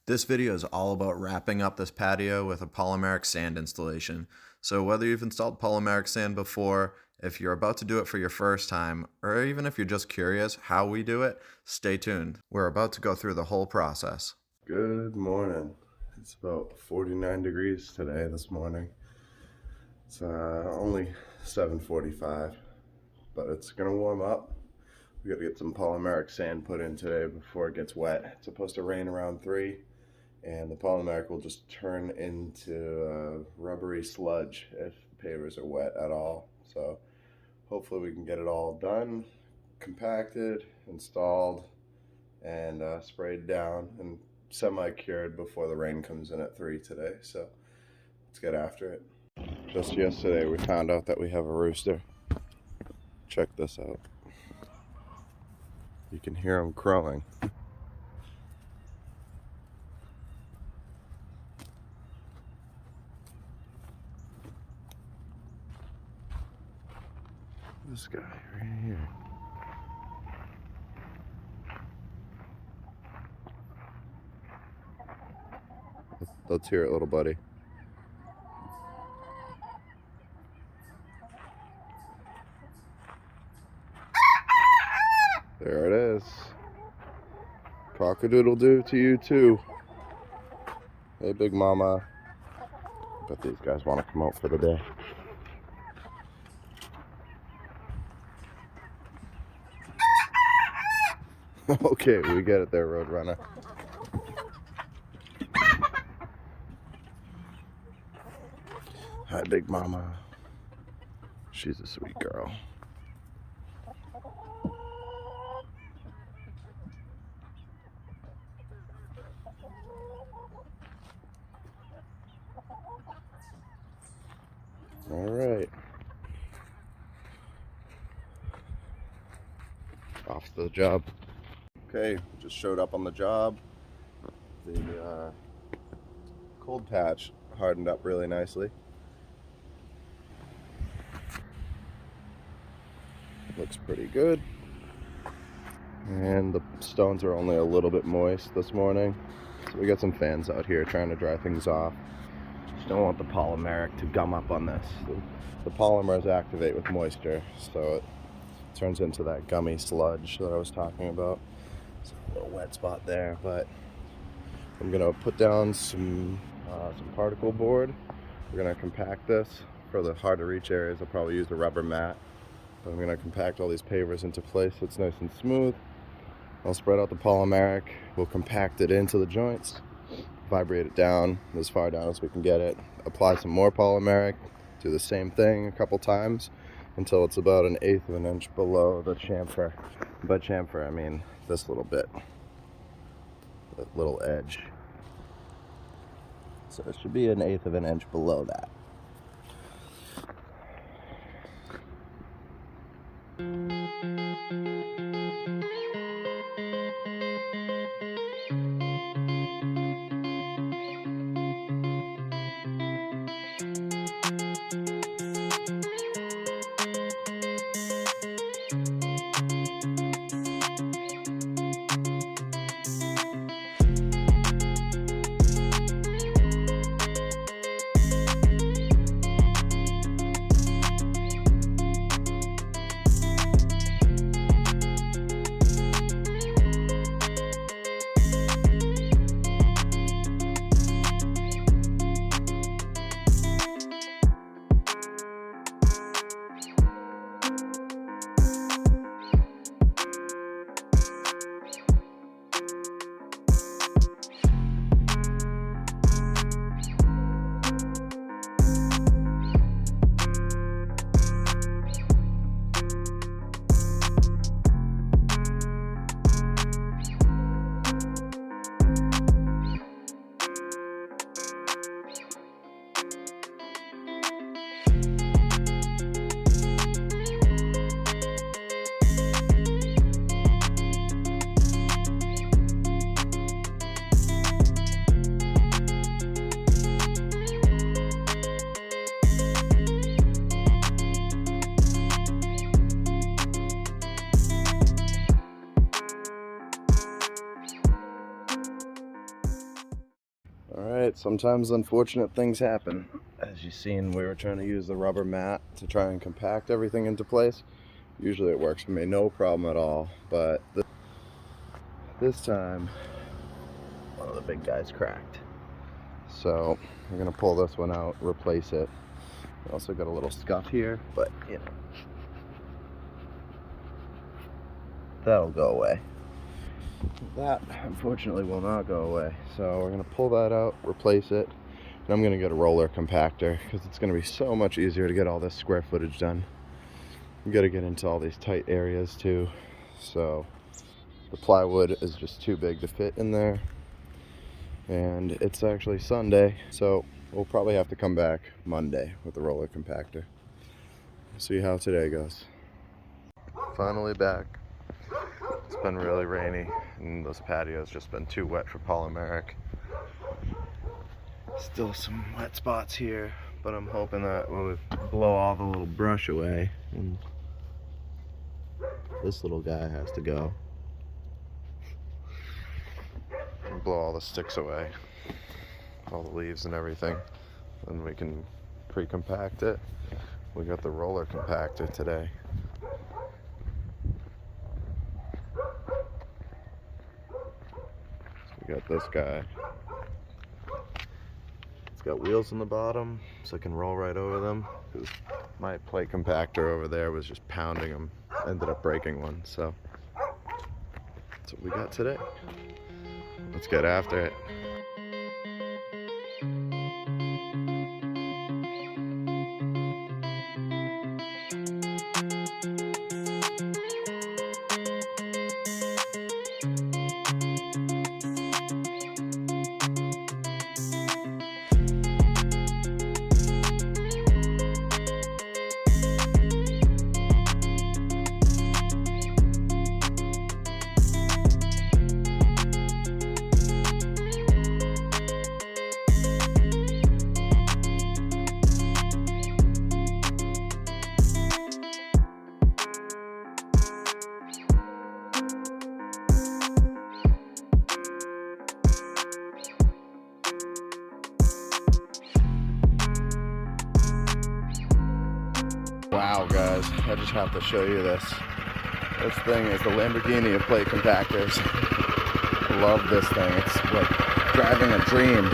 This video is all about wrapping up this patio with a polymeric sand installation. So whether you've installed polymeric sand before, if you're about to do it for your first time, or even if you're just curious how we do it, stay tuned. We're about to go through the whole process. Good morning. It's about 49 degrees today this morning. It's only 7:45, but it's gonna warm up. We gotta get some polymeric sand put in today before it gets wet. It's supposed to rain around 3, and the polymeric will just turn into rubbery sludge if the pavers are wet at all. So hopefully we can get it all done, compacted, installed, and sprayed down and semi-cured before the rain comes in at 3 today. So let's get after it. Just yesterday we found out that we have a rooster. Check this out. You can hear him crowing. This guy right here. Let's hear it, little buddy. There it is. Cock-a-doodle-doo to you too. Hey, big mama. Bet these guys want to come out for the day. Okay, we get it there, Roadrunner. Hi, big mama. She's a sweet girl. All right. Off to the job. Okay, just showed up on the job. The cold patch hardened up really nicely. Looks pretty good. And the stones are only a little bit moist this morning. So we got some fans out here trying to dry things off. Just don't want the polymeric to gum up on this. The polymers activate with moisture, so it turns into that gummy sludge that I was talking about. It's a little wet spot there, but I'm gonna put down some particle board. We're gonna compact this. For the hard to reach areas, I'll probably use a rubber mat. But I'm gonna compact all these pavers into place so it's nice and smooth. I'll spread out the polymeric. We'll compact it into the joints, vibrate it down as far down as we can get it. Apply some more polymeric. Do the same thing a couple times until it's about 1/8 of an inch below the chamfer. By chamfer, I mean this little bit, that little edge. So it should be 1/8 of an inch below that. Alright, sometimes unfortunate things happen. As you've seen, we were trying to use the rubber mat to try and compact everything into place. Usually it works for me, no problem at all, but this time one of the big guys cracked. So we're gonna pull this one out, replace it. We also got a little scuff here, but you know, that'll go away. That unfortunately will not go away. So we're gonna pull that out, replace it, and I'm gonna get a roller compactor because it's gonna be so much easier to get all this square footage done. We gotta get into all these tight areas too. So the plywood is just too big to fit in there. And it's actually Sunday, so we'll probably have to come back Monday with the roller compactor. See how today goes. Finally back. It's been really rainy, and this patio's just been too wet for Polymeric. Still some wet spots here, but I'm hoping that we'll blow all the little brush away. And this little guy has to go. Blow all the sticks away, all the leaves and everything, and we can pre-compact it. We got the roller compactor today. So we got this guy. It's got wheels on the bottom, so I can roll right over them, because my plate compactor over there was just pounding them. I ended up breaking one, so that's what we got today. Let's get after it. Wow guys, I just have to show you this. This thing is the Lamborghini of plate compactors. I love this thing. It's like driving a dream.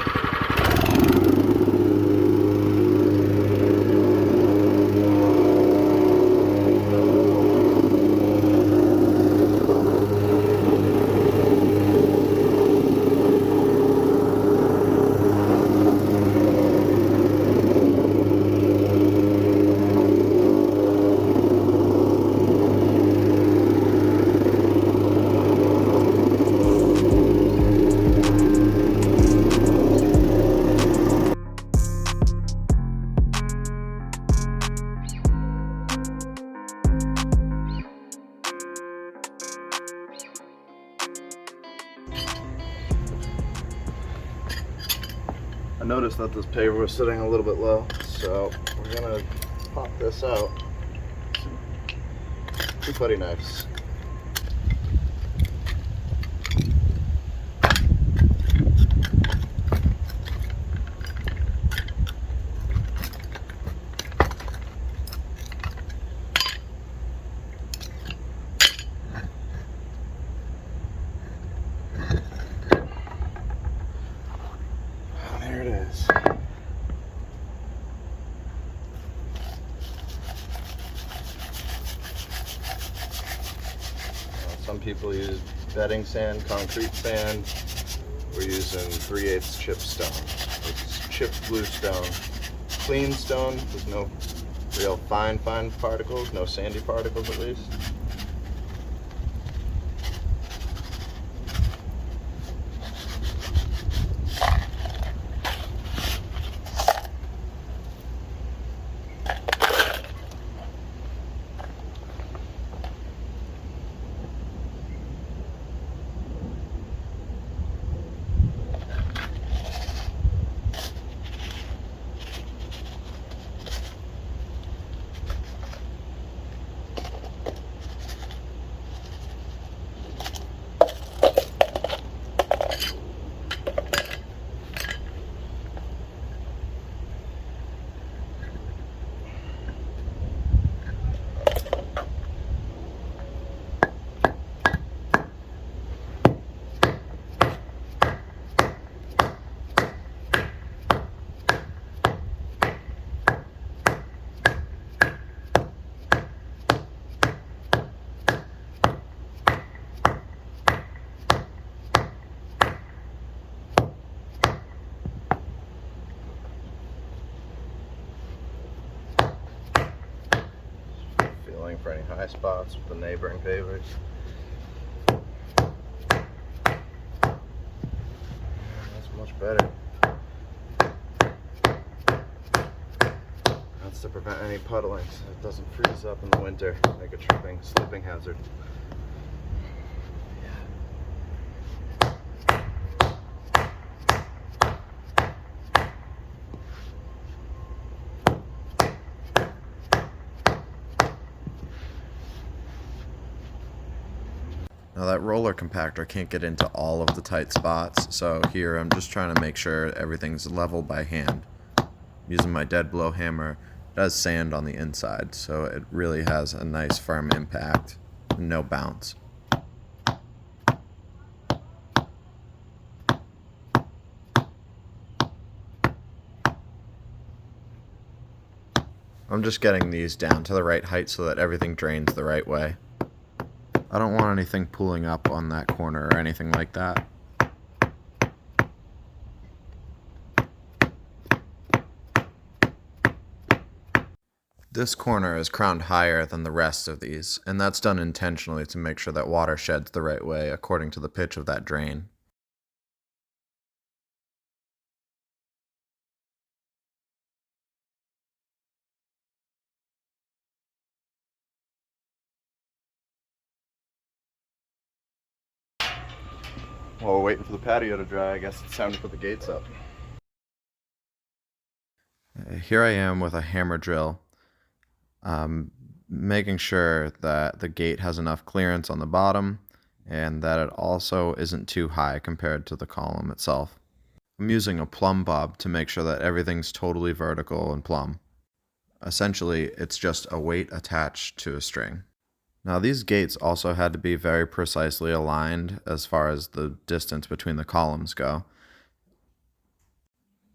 I noticed that this paver was sitting a little bit low, so we're gonna pop this out. Two putty knives. There it is. Some people use bedding sand, concrete sand. We're using 3/8 chip stone. It's chipped blue stone. Clean stone, there's no real fine particles, no sandy particles at least. for any high spots with the neighboring pavers. That's much better. That's to prevent any puddling so it doesn't freeze up in the winter, make a slipping hazard. Now that roller compactor can't get into all of the tight spots, so here I'm just trying to make sure everything's level by hand. Using my dead blow hammer, it has sand on the inside, so it really has a nice firm impact and no bounce. I'm just getting these down to the right height so that everything drains the right way. I don't want anything pulling up on that corner or anything like that. This corner is crowned higher than the rest of these, and that's done intentionally to make sure that water sheds the right way according to the pitch of that drain. While we're waiting for the patio to dry, I guess it's time to put the gates up. Here I am with a hammer drill, making sure that the gate has enough clearance on the bottom and that it also isn't too high compared to the column itself. I'm using a plumb bob to make sure that everything's totally vertical and plumb. Essentially, it's just a weight attached to a string. Now these gates also had to be very precisely aligned as far as the distance between the columns go.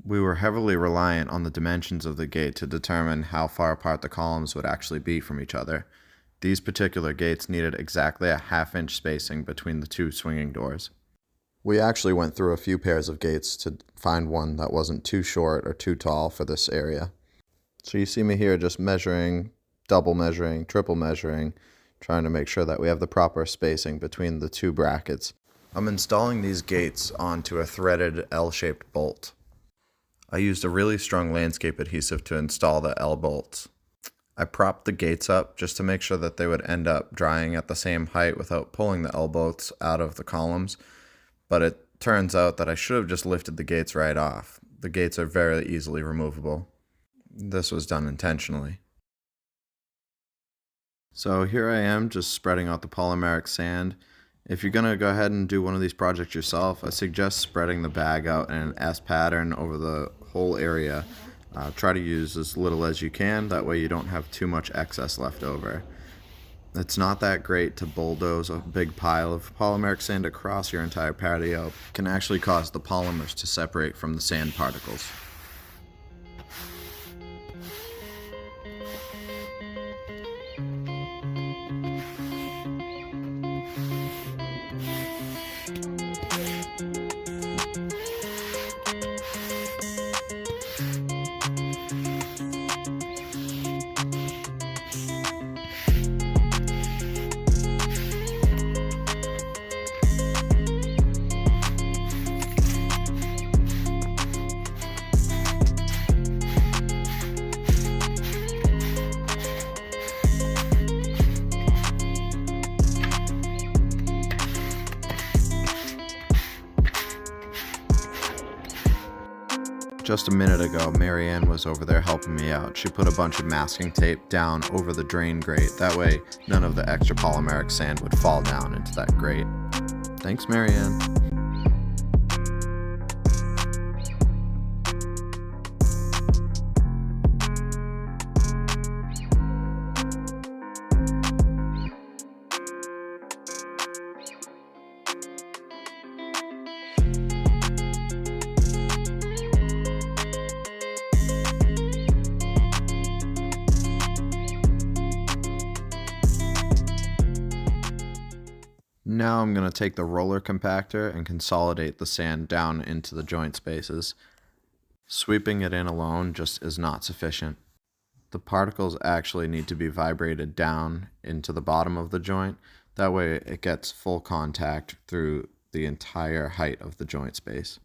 We were heavily reliant on the dimensions of the gate to determine how far apart the columns would actually be from each other. These particular gates needed exactly a ½ inch spacing between the two swinging doors. We actually went through a few pairs of gates to find one that wasn't too short or too tall for this area. So you see me here just measuring, double measuring, triple measuring, trying to make sure that we have the proper spacing between the two brackets. I'm installing these gates onto a threaded L-shaped bolt. I used a really strong landscape adhesive to install the L bolts. I propped the gates up just to make sure that they would end up drying at the same height without pulling the L bolts out of the columns, but it turns out that I should have just lifted the gates right off. The gates are very easily removable. This was done intentionally. So here I am just spreading out the polymeric sand. If you're going to go ahead and do one of these projects yourself, I suggest spreading the bag out in an S pattern over the whole area. Try to use as little as you can, that way you don't have too much excess left over. It's not that great to bulldoze a big pile of polymeric sand across your entire patio. It can actually cause the polymers to separate from the sand particles. Just a minute ago, Marianne was over there helping me out. She put a bunch of masking tape down over the drain grate. That way, none of the extra polymeric sand would fall down into that grate. Thanks, Marianne. Now I'm going to take the roller compactor and consolidate the sand down into the joint spaces. Sweeping it in alone just is not sufficient. the particles actually need to be vibrated down into the bottom of the joint. That way it gets full contact through the entire height of the joint space.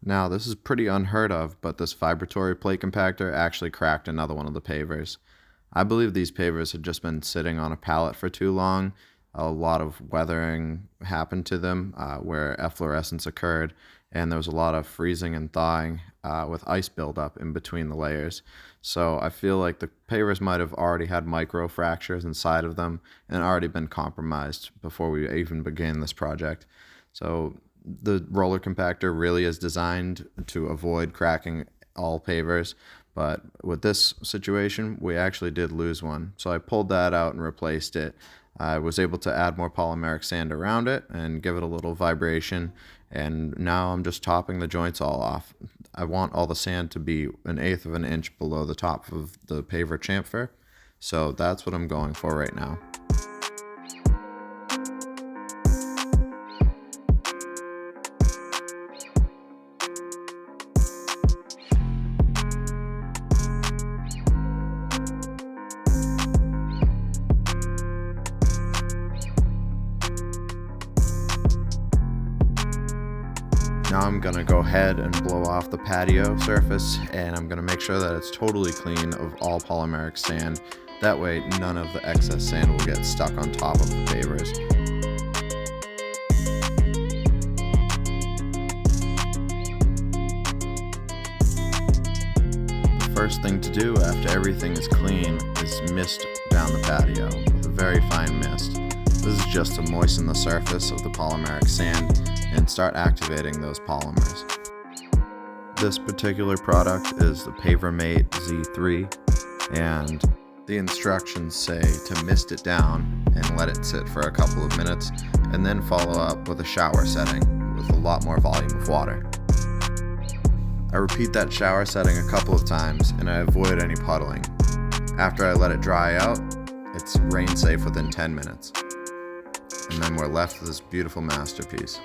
Now, this is pretty unheard of, but this vibratory plate compactor actually cracked another one of the pavers. I believe these pavers had just been sitting on a pallet for too long. A lot of weathering happened to them where efflorescence occurred, and there was a lot of freezing and thawing with ice buildup in between the layers. So I feel like the pavers might have already had micro fractures inside of them and already been compromised before we even began this project. So the roller compactor really is designed to avoid cracking all pavers, but with this situation, we actually did lose one. So I pulled that out and replaced it. I was able to add more polymeric sand around it and give it a little vibration, and now I'm just topping the joints all off. I want all the sand to be 1/8 of an inch below the top of the paver chamfer, so that's what I'm going for right now. Now I'm going to go ahead and blow off the patio surface, and I'm going to make sure that it's totally clean of all polymeric sand. That way none of the excess sand will get stuck on top of the pavers. The first thing to do after everything is clean is mist down the patio with a very fine mist. This is just to moisten the surface of the polymeric sand and start activating those polymers. This particular product is the Paver Z3, and the instructions say to mist it down and let it sit for a couple of minutes, and then follow up with a shower setting with a lot more volume of water. I repeat that shower setting a couple of times, and I avoid any puddling. After I let it dry out, it's rain safe within 10 minutes. And then we're left with this beautiful masterpiece.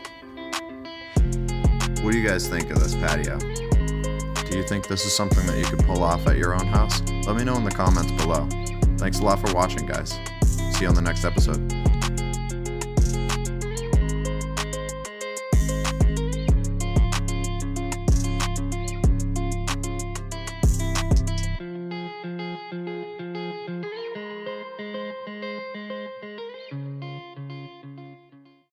What do you guys think of this patio? Do you think this is something that you could pull off at your own house? Let me know in the comments below. Thanks a lot for watching, guys. See you on the next episode.